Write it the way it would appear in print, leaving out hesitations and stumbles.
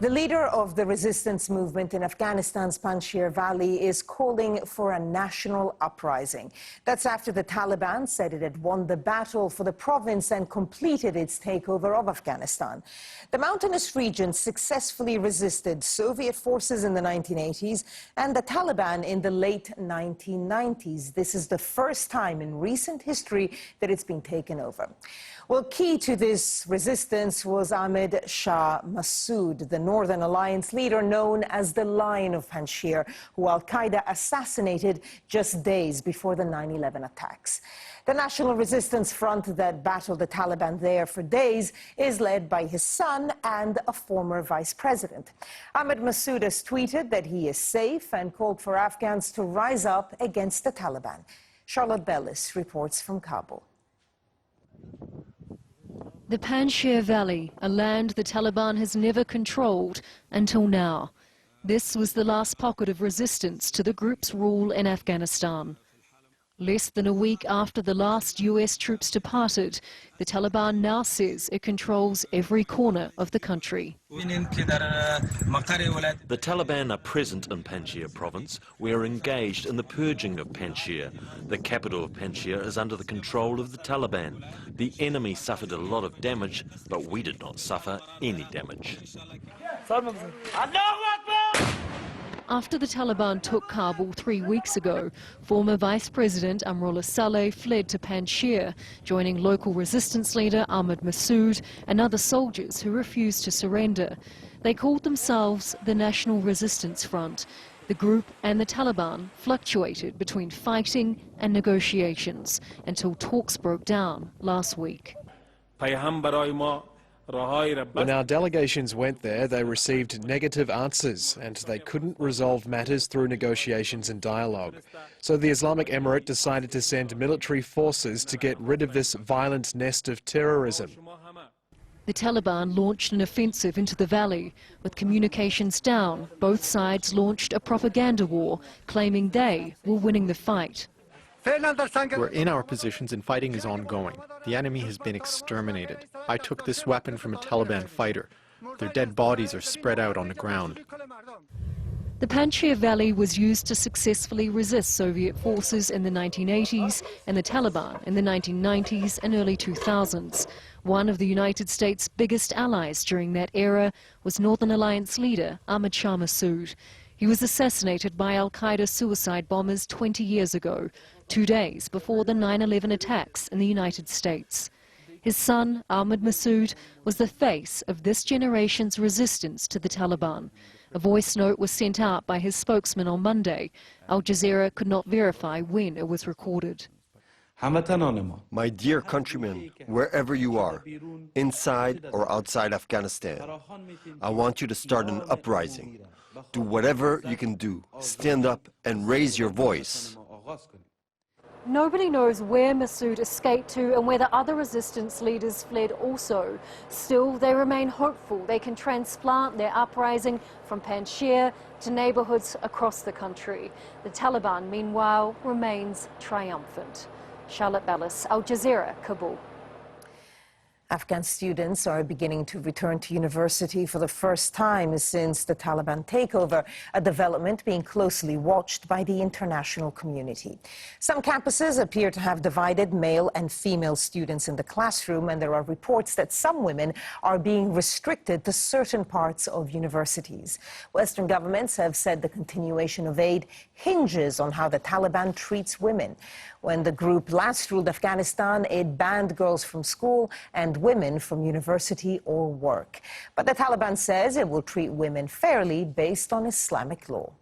The leader of the resistance movement in Afghanistan's Panjshir Valley is calling for a national uprising. That's after the Taliban said it had won the battle for the province and completed its takeover of Afghanistan. The mountainous region successfully resisted Soviet forces in the 1980s and the Taliban in the late 1990s. This is the first time in recent history that it's been taken over. Well, key to this resistance was Ahmed Shah Massoud, the Northern Alliance leader known as the Lion of Panjshir, who al-Qaeda assassinated just days before the 9/11 attacks. The National Resistance Front that battled the Taliban there for days is led by his son and a former vice president. Ahmed Massoud has tweeted that he is safe and called for Afghans to rise up against the Taliban. Charlotte Bellis reports from Kabul. The Panjshir Valley, a land the Taliban has never controlled until now. This was the last pocket of resistance to the group's rule in Afghanistan. Less than a week after the last US troops departed, the Taliban now says it controls every corner of the country. The Taliban are present in Panjshir province. We are engaged in the purging of Panjshir. The capital of Panjshir is under the control of the Taliban. The enemy suffered a lot of damage, but we did not suffer any damage. After the Taliban took Kabul 3 weeks ago, former Vice President Amrullah Saleh fled to Panjshir, joining local resistance leader Ahmed Massoud and other soldiers who refused to surrender. They called themselves the National Resistance Front. The group and the Taliban fluctuated between fighting and negotiations until talks broke down last week. When our delegations went there, they received negative answers and they couldn't resolve matters through negotiations and dialogue. So the Islamic Emirate decided to send military forces to get rid of this violent nest of terrorism. The Taliban launched an offensive into the valley. With communications down, both sides launched a propaganda war, claiming they were winning the fight. We're in our positions and fighting is ongoing. The enemy has been exterminated. I took this weapon from a Taliban fighter. Their dead bodies are spread out on the ground. The Panjshir Valley was used to successfully resist Soviet forces in the 1980s and the Taliban in the 1990s and early 2000s. One of the United States' biggest allies during that era was Northern Alliance leader Ahmed Shah Massoud. He was assassinated by al-Qaeda suicide bombers 20 years ago, 2 days before the 9/11 attacks in the United States. His son, Ahmed Massoud, was the face of this generation's resistance to the Taliban. A voice note was sent out by his spokesman on Monday. Al Jazeera could not verify when it was recorded. My dear countrymen, wherever you are, inside or outside Afghanistan, I want you to start an uprising. Do whatever you can do. Stand up and raise your voice. Nobody knows where Massoud escaped to and whether other resistance leaders fled also. Still, they remain hopeful they can transplant their uprising from Panjshir to neighbourhoods across the country. The Taliban, meanwhile, remains triumphant. Charlotte Bellis, Al Jazeera, Kabul. Afghan students are beginning to return to university for the first time since the Taliban takeover, a development being closely watched by the international community. Some campuses appear to have divided male and female students in the classroom, and there are reports that some women are being restricted to certain parts of universities. Western governments have said the continuation of aid hinges on how the Taliban treats women. When the group last ruled Afghanistan, it banned girls from school and women from university or work. But the Taliban says it will treat women fairly based on Islamic law.